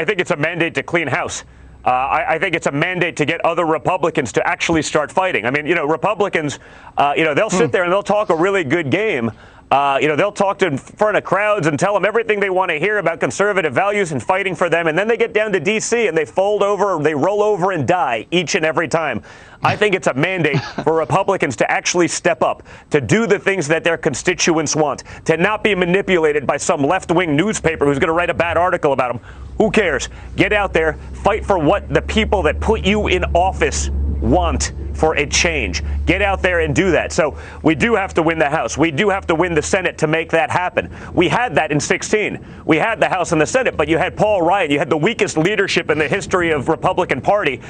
I think it's a mandate to clean house. I think it's a mandate to get other Republicans to actually start fighting. I mean, Republicans, they'll sit there and they'll talk a really good game. They'll talk in front of crowds and tell them everything they want to hear about conservative values and fighting for them. And then they get down to D.C. and they fold over, they roll over and die each and every time. I think it's a mandate for Republicans to actually step up, to do the things that their constituents want, to not be manipulated by some left-wing newspaper who's going to write a bad article about them. Who cares? Get out there, fight for what the people that put you in office want for a change. Get out there and do that. So we do have to win the House. We do have to win the Senate to make that happen. We had that in 16. We had the House and the Senate, but you had Paul Ryan. You had the weakest leadership in the history of Republican Party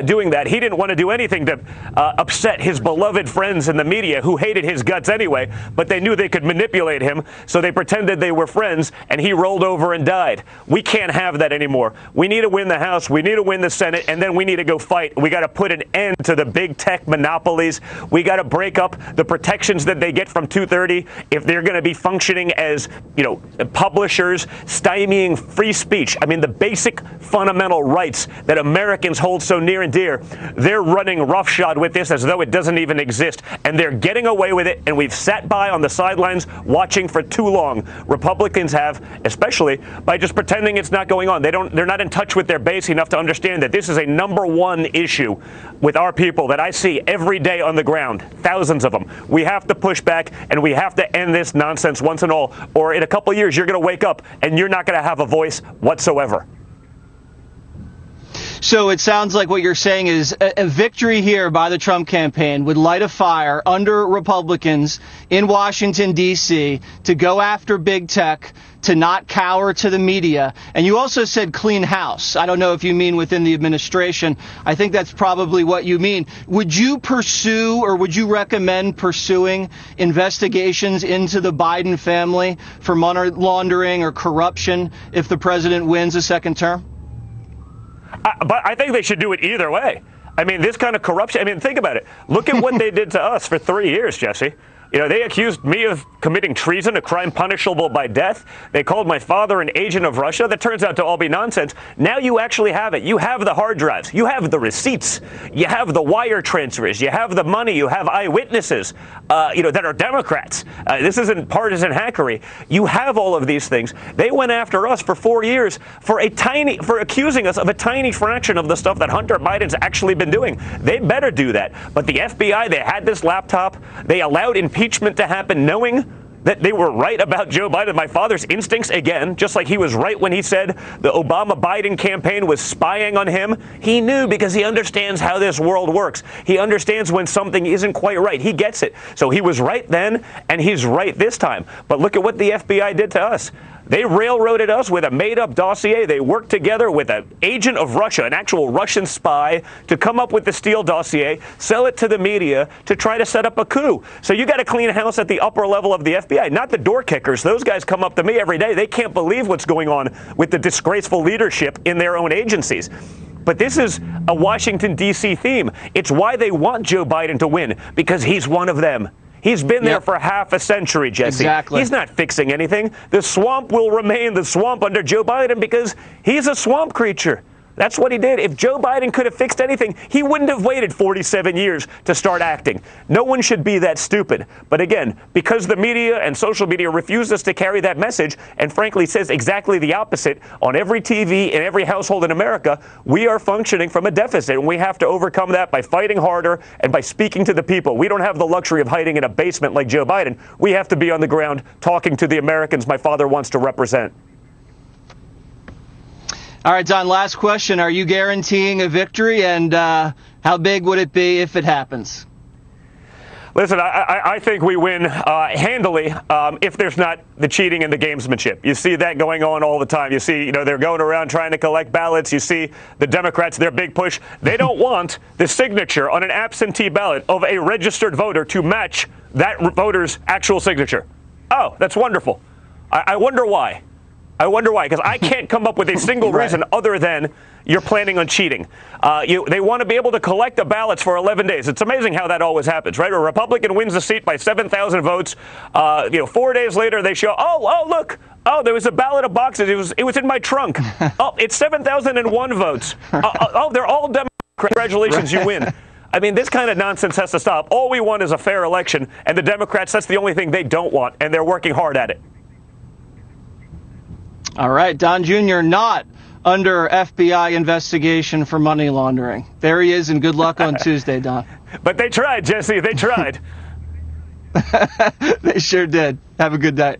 doing that. He didn't want to do anything to upset his beloved friends in the media who hated his guts anyway, but they knew they could manipulate him, so they pretended they were friends, and he rolled over and died. We can't have that anymore. We need to win the House. We need to win the Senate, and then we need to go fight. We got to put an end to the big tech monopolies. We got to break up the protections that they get from 230 if they're going to be functioning as, publishers, stymieing free speech. I mean, the basic fundamental rights that Americans hold so near and dear, they're running roughshod with this as though it doesn't even exist, and they're getting away with it, and we've sat by on the sidelines watching for too long. Republicans have, especially by just pretending it's not going on. They're not in touch with their base enough to understand that this is a number one issue with our people that I see every day on the ground, thousands of them. We have to push back, and we have to end this nonsense once and all, or in a couple of years you're going to wake up and you're not going to have a voice whatsoever. So it sounds like what you're saying is a victory here by the Trump campaign would light a fire under Republicans in Washington, D.C. to go after big tech, to not cower to the media. And you also said clean house. I don't know if you mean within the administration. I think that's probably what you mean. Would you pursue, or would you recommend pursuing investigations into the Biden family for money laundering or corruption if the president wins a second term? But I think they should do it either way. I mean, this kind of corruption, think about it. Look at what they did to us for 3 years, Jesse. They accused me of committing treason, a crime punishable by death. They called my father an agent of Russia. That turns out to all be nonsense. Now you actually have it. You have the hard drives. You have the receipts. You have the wire transfers. You have the money. You have eyewitnesses, that are Democrats. This isn't partisan hackery. You have all of these things. They went after us for 4 years for accusing us of a tiny fraction of the stuff that Hunter Biden's actually been doing. They better do that. But the FBI, they had this laptop. They allowed impeachment to happen knowing that they were right about Joe Biden. My father's instincts, again, just like he was right when he said the Obama-Biden campaign was spying on him. He knew because he understands how this world works. He understands when something isn't quite right. He gets it. So he was right then, and he's right this time. But look at what the FBI did to us. They railroaded us with a made-up dossier. They worked together with an agent of Russia, an actual Russian spy, to come up with the Steele dossier, sell it to the media to try to set up a coup. So you got to clean house at the upper level of the FBI, not the door kickers. Those guys come up to me every day. They can't believe what's going on with the disgraceful leadership in their own agencies. But this is a Washington, D.C. theme. It's why they want Joe Biden to win, because he's one of them. He's been there for half a century, Jesse. Exactly. He's not fixing anything. The swamp will remain the swamp under Joe Biden because he's a swamp creature. That's what he did. If Joe Biden could have fixed anything, he wouldn't have waited 47 years to start acting. No one should be that stupid. But again, because the media and social media refuse us to carry that message, and frankly says exactly the opposite on every TV in every household in America, we are functioning from a deficit, and we have to overcome that by fighting harder and by speaking to the people. We don't have the luxury of hiding in a basement like Joe Biden. We have to be on the ground talking to the Americans my father wants to represent. All right, Don, last question. Are you guaranteeing a victory, and how big would it be if it happens? Listen, I think we win handily if there's not the cheating and the gamesmanship. You see that going on all the time. You see, they're going around trying to collect ballots. You see the Democrats, their big push. They don't want the signature on an absentee ballot of a registered voter to match that voter's actual signature. Oh, that's wonderful. I wonder why. I wonder why, because I can't come up with a single reason other than you're planning on cheating. They want to be able to collect the ballots for 11 days. It's amazing how that always happens, right? A Republican wins the seat by 7,000 votes. 4 days later, they show, look. Oh, there was a ballot of boxes. It was in my trunk. Oh, it's 7,001 votes. They're all Democrats. Congratulations, you win. I mean, this kind of nonsense has to stop. All we want is a fair election, and the Democrats, that's the only thing they don't want, and they're working hard at it. All right, Don Jr. not under FBI investigation for money laundering. There he is, and good luck on Tuesday, Don. But they tried, Jesse. They tried. They sure did. Have a good day.